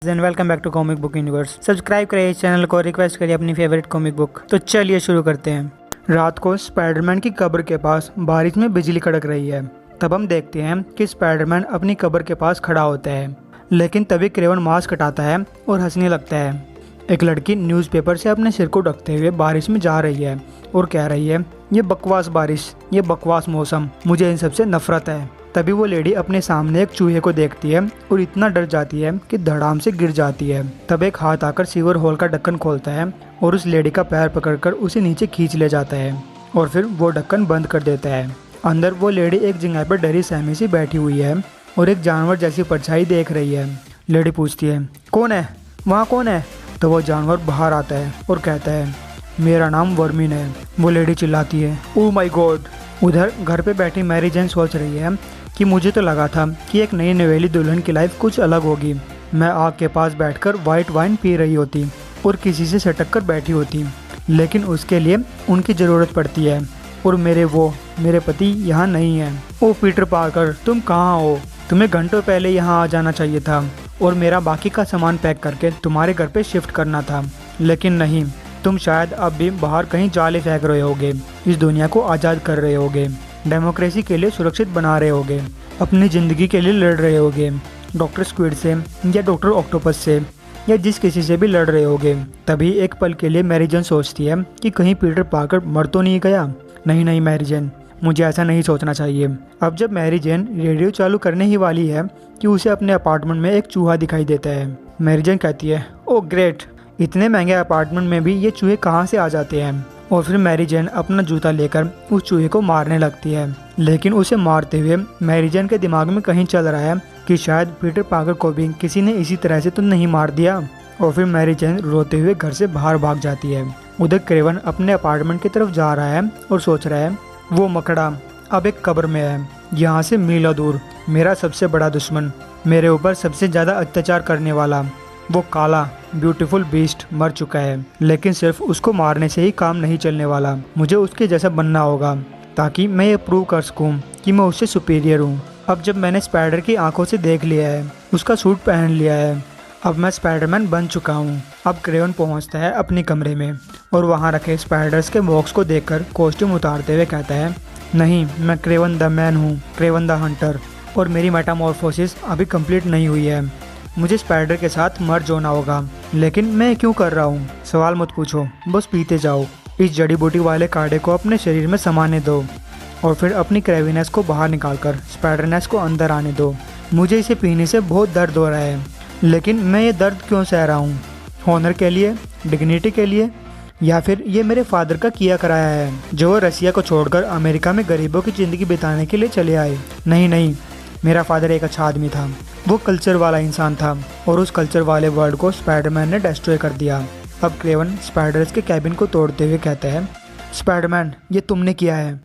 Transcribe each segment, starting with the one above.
And welcome back to comic book universe. Subscribe करिए इस channel को, रिक्वेस्ट करिए अपनी फेवरेट कॉमिक बुक। तो चलिए शुरू करते हैं। रात को स्पाइडरमैन की कब्र के पास बारिश में बिजली कड़क रही है। तब हम देखते हैं कि स्पाइडरमैन अपनी कब्र के पास खड़ा होता है, लेकिन तभी क्रेवन मास्क हटाता है और हंसने लगता है। एक लड़की न्यूज़पेपर से अपने सिर को ढकते हुए बारिश में जा रही है और कह रही है, ये बकवास बारिश, ये बकवास मौसम, मुझे इन सबसे नफरत है। तभी वो लेडी अपने सामने एक चूहे को देखती है और इतना डर जाती है कि धड़ाम से गिर जाती है। तब एक हाथ आकर सीवर होल का ढक्कन खोलता है और उस लेडी का पैर पकड़कर उसे नीचे खींच ले जाता है और फिर वो ढक्कन बंद कर देता है। अंदर वो लेडी एक जगह पर डरी सहमी सी बैठी हुई है और एक जानवर जैसी परछाई देख रही है। लेडी पूछती है, कौन है वहाँ, कौन है? तो वो जानवर बाहर आता है और कहता है, मेरा नाम वर्मिन है। वो लेडी चिल्लाती है, ओह माय गॉड। उधर घर पे बैठी मैरी जेन सोच रही है कि मुझे तो लगा था कि एक नई नवेली दुल्हन की लाइफ कुछ अलग होगी। मैं आग के पास बैठकर वाइट वाइन पी रही होती और किसी से सटक कर बैठी होती, लेकिन उसके लिए उनकी ज़रूरत पड़ती है और मेरे पति यहाँ नहीं है। ओ पीटर पार्कर, तुम कहाँ हो? तुम्हें घंटों पहले यहाँ आ जाना चाहिए था और मेरा बाकी का सामान पैक करके तुम्हारे घर पे शिफ्ट करना था, लेकिन नहीं, तुम शायद अब भी बाहर कहीं जाले फेंक रहे होगे, इस दुनिया को आज़ाद कर रहे होगे, डेमोक्रेसी के लिए सुरक्षित बना रहे होगे, अपनी ज़िंदगी के लिए लड़ रहे होगे, डॉक्टर स्क्विड से या डॉक्टर ऑक्टोपस से या जिस किसी से भी लड़ रहे होगे। तभी एक पल के लिए मैरी जेन सोचती है कि कहीं पीटर पार्कर मर तो नहीं गया। नहीं मैरी जेन, मुझे ऐसा नहीं सोचना चाहिए। अब जब मैरी जेन रेडियो चालू करने ही वाली है कि उसे अपने अपार्टमेंट में एक चूहा दिखाई देता है। मैरी जेन कहती है, ओह ग्रेट, इतने महंगे अपार्टमेंट में भी ये चूहे कहाँ से आ जाते हैं? और फिर मैरी जेन अपना जूता लेकर उस चूहे को मारने लगती है, लेकिन उसे मारते हुए मैरी जेन के दिमाग में कहीं चल रहा है कि शायद पीटर पार्कर को भी किसी ने इसी तरह से तो नहीं मार दिया। और फिर मैरी जेन रोते हुए घर से बाहर भाग जाती है। उधर क्रेवन अपने अपार्टमेंट की तरफ जा रहा है और सोच रहा है, वो मकड़ा अब एक कब्र में है, यहाँ से मीलों दूर, मेरा सबसे बड़ा दुश्मन, मेरे ऊपर सबसे ज़्यादा अत्याचार करने वाला, वो काला ब्यूटीफुल बीस्ट मर चुका है, लेकिन सिर्फ उसको मारने से ही काम नहीं चलने वाला। मुझे उसके जैसा बनना होगा ताकि मैं ये प्रूव कर सकूं कि मैं उससे सुपीरियर हूँ। अब जब मैंने स्पाइडर की आंखों से देख लिया है, उसका सूट पहन लिया है, अब मैं स्पाइडरमैन बन चुका हूँ। अब क्रेवन पहुँचता है अपने कमरे में और वहाँ रखे स्पाइडर्स के बॉक्स को देखकर कॉस्ट्यूम उतारते हुए कहता है, नहीं, मैं क्रेवन द मैन हूँ, क्रेवन द हंटर, और मेरी मेटामॉर्फोसिस अभी कंप्लीट नहीं हुई है। मुझे स्पाइडर के साथ मर्ज होना होगा, लेकिन मैं क्यों कर रहा हूँ? सवाल मत पूछो, बस पीते जाओ। इस जड़ी बूटी वाले काढ़े को अपने शरीर में समाने दो और फिर अपनी क्रेविनेस को बाहर निकालकर स्पाइडरनेस को अंदर आने दो। मुझे इसे पीने से बहुत दर्द हो रहा है, लेकिन मैं ये दर्द क्यों सह रहा हूँ? हॉनर के लिए, डिग्निटी के लिए, या फिर ये मेरे फादर का किया कराया है जो वो रसिया को छोड़कर अमेरिका में गरीबों की ज़िंदगी बिताने के लिए चले आए? नहीं, मेरा फादर एक अच्छा आदमी था, वो कल्चर वाला इंसान था और उस कल्चर वाले वर्ल्ड को स्पाइडरमैन ने डिस्ट्रॉय कर दिया। अब क्रेवन स्पाइडर्स के कैबिन को तोड़ते हुए कहता है, स्पाइडरमैन, ये तुमने किया है।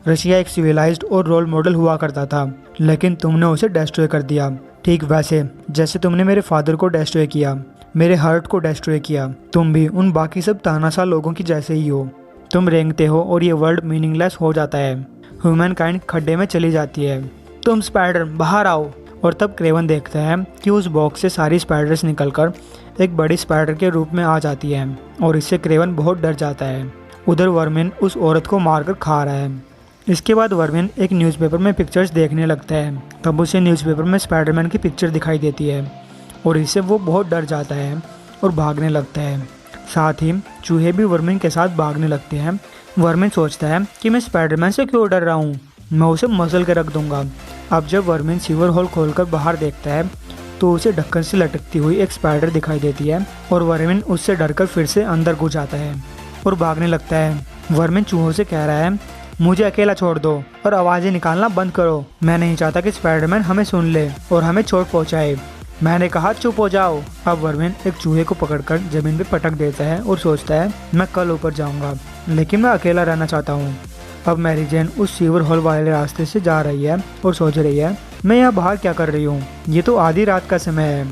रशिया एक सिविलाइज्ड और रोल मॉडल हुआ करता था, लेकिन तुमने उसे डिस्ट्रॉय कर दिया, ठीक वैसे जैसे तुमने मेरे फादर को डिस्ट्रॉय किया, मेरे हार्ट को डिस्ट्रॉय किया। तुम भी उन बाकी सब तानाशाह लोगों की जैसे ही हो। तुम रेंगते हो और ये वर्ल्ड मीनिंगलेस हो जाता है, ह्यूमन काइंड खड्डे में चली जाती है। तुम स्पाइडर बाहर आओ। और तब क्रेवन देखता है कि उस बॉक्स से सारी स्पाइडर्स निकलकर एक बड़ी स्पाइडर के रूप में आ जाती है और इससे क्रेवन बहुत डर जाता है। उधर वर्मिन उस औरत को मारकर खा रहा है। इसके बाद वर्मिन एक न्यूज़पेपर में पिक्चर्स देखने लगता है। तब उसे न्यूज़पेपर में स्पाइडरमैन की पिक्चर दिखाई देती है और इससे वो बहुत डर जाता है और भागने लगता है। साथ ही चूहे भी वर्मिन के साथ भागने लगते हैं। वर्मिन सोचता है कि मैं स्पाइडरमैन से क्यों डर रहा हूँ, मैं उसे मसल के रख दूंगा। अब जब वर्मिन सीवर होल खोलकर बाहर देखता है तो उसे ढक्कन से लटकती हुई एक स्पाइडर दिखाई देती है और वर्मिन उससे डरकर फिर से अंदर घुस जाता है और भागने लगता है। वर्मिन चूहों से कह रहा है, मुझे अकेला छोड़ दो और आवाज़ें निकालना बंद करो। मैं नहीं चाहता कि स्पाइडरमैन हमें सुन ले और हमें चोट पहुँचाए। मैंने कहा चुप हो जाओ। अब वर्मिन एक चूहे को पकड़कर जमीन पे पटक देता है और सोचता है, मैं कल ऊपर जाऊंगा, लेकिन मैं अकेला रहना चाहता हूँ। अब मैरी जेन उस सीवर हॉल वाले रास्ते से जा रही है और सोच रही है, मैं यहाँ बाहर क्या कर रही हूँ? ये तो आधी रात का समय है।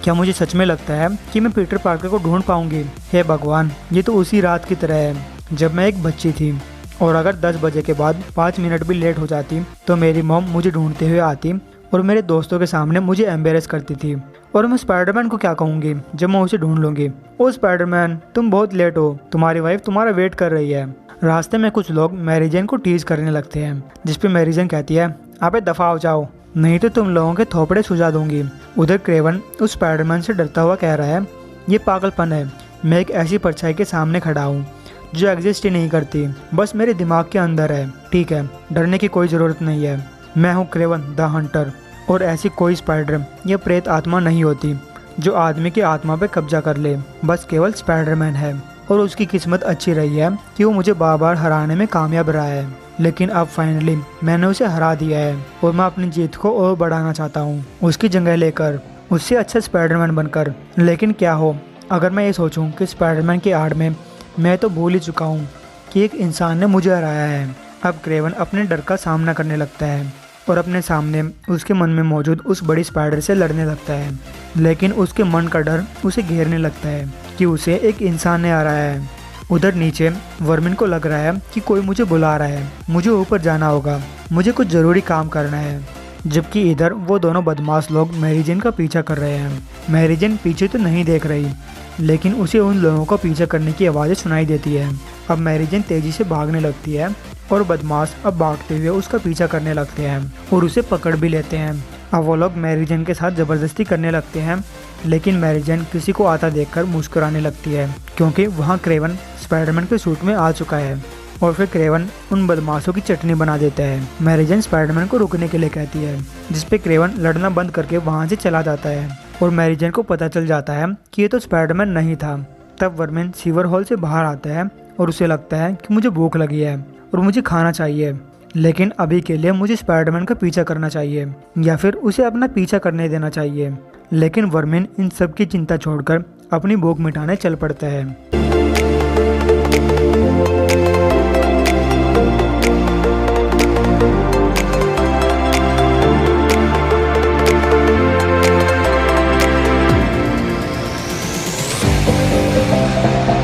क्या मुझे सच में लगता है कि मैं पीटर पार्कर को ढूंढ पाऊंगी? हे भगवान, ये तो उसी रात की तरह है जब मैं एक बच्ची थी और अगर 10 बजे के बाद 5 मिनट भी लेट हो जाती तो मेरी मॉम मुझे ढूंढते हुए आती और मेरे दोस्तों के सामने मुझे एम्बेरस करती थी। और मैं स्पाइडरमैन को क्या कहूँगी जब मैं उसे ढूंढ लूँगी। ओ स्पाइडरमैन, तुम बहुत लेट हो, तुम्हारी वाइफ तुम्हारा वेट कर रही है। रास्ते में कुछ लोग मैरी जेन को टीज करने लगते हैं, जिसपे मैरी जेन कहती है, अबे दफा हो जाओ, नहीं तो तुम लोगों के थोपड़े सुझा दूंगी। उधर क्रेवन उस स्पाइडरमैन से डरता हुआ कह रहा है, ये पागलपन है, मैं एक ऐसी परछाई के सामने खड़ा हूँ जो एग्जिस्ट ही नहीं करती, बस मेरे दिमाग के अंदर है। ठीक है, डरने की कोई ज़रूरत नहीं है, मैं हूँ क्रेवन द हंटर, और ऐसी कोई स्पाइडर या प्रेत आत्मा नहीं होती जो आदमी की आत्मा पे कब्जा कर ले, बस केवल स्पाइडरमैन है। और उसकी किस्मत अच्छी रही है कि वो मुझे बार बार हराने में कामयाब रहा है, लेकिन अब फाइनली मैंने उसे हरा दिया है और मैं अपनी जीत को और बढ़ाना चाहता हूँ, उसकी जगह लेकर, उससे अच्छा स्पाइडरमैन बनकर। लेकिन क्या हो अगर मैं ये सोचूं कि स्पाइडरमैन की आड़ में मैं तो भूल ही चुका हूँ कि एक इंसान ने मुझे हराया है। अब क्रेवन अपने डर का सामना करने लगता है और अपने सामने उसके मन में मौजूद उस बड़ी स्पाइडर से लड़ने लगता है, लेकिन उसके मन का डर उसे घेरने लगता है कि उसे एक इंसान ने हराया है। उधर नीचे वर्मिन को लग रहा है कि कोई मुझे बुला रहा है, मुझे ऊपर जाना होगा, मुझे कुछ ज़रूरी काम करना है। जबकि इधर वो दोनों बदमाश लोग मैरी जेन का पीछा कर रहे हैं। मैरी जेन पीछे तो नहीं देख रही, लेकिन उसे उन लोगों को पीछा करने की आवाज़ें सुनाई देती है। अब मैरी जेन तेज़ी से भागने लगती है और बदमाश अब भागते हुए उसका पीछा करने लगते हैं और उसे पकड़ भी लेते हैं। अब वो लोग मैरी जेन के साथ ज़बरदस्ती करने लगते हैं, लेकिन मैरी जेन किसी को आता देखकर मुस्कुराने लगती है, क्योंकि वहाँ क्रेवन स्पाइडरमैन के सूट में आ चुका है। और फिर क्रेवन उन बदमाशों की चटनी बना देता है। मैरी जेन स्पाइडरमैन को रुकने के लिए कहती है, जिसपे क्रेवन लड़ना बंद करके वहाँ से चला जाता है। और मैरी जेन को पता चल जाता है कि ये तो स्पाइडरमैन नहीं था। तब वर्मिन सीवर हॉल से बाहर आता है और उसे लगता है कि मुझे भूख लगी है और मुझे खाना चाहिए, लेकिन अभी के लिए मुझे स्पाइडरमैन का पीछा करना चाहिए या फिर उसे अपना पीछा करने देना चाहिए। लेकिन वर्मिन इन सब की चिंता छोड़कर अपनी भूख मिटाने चल पड़ता है।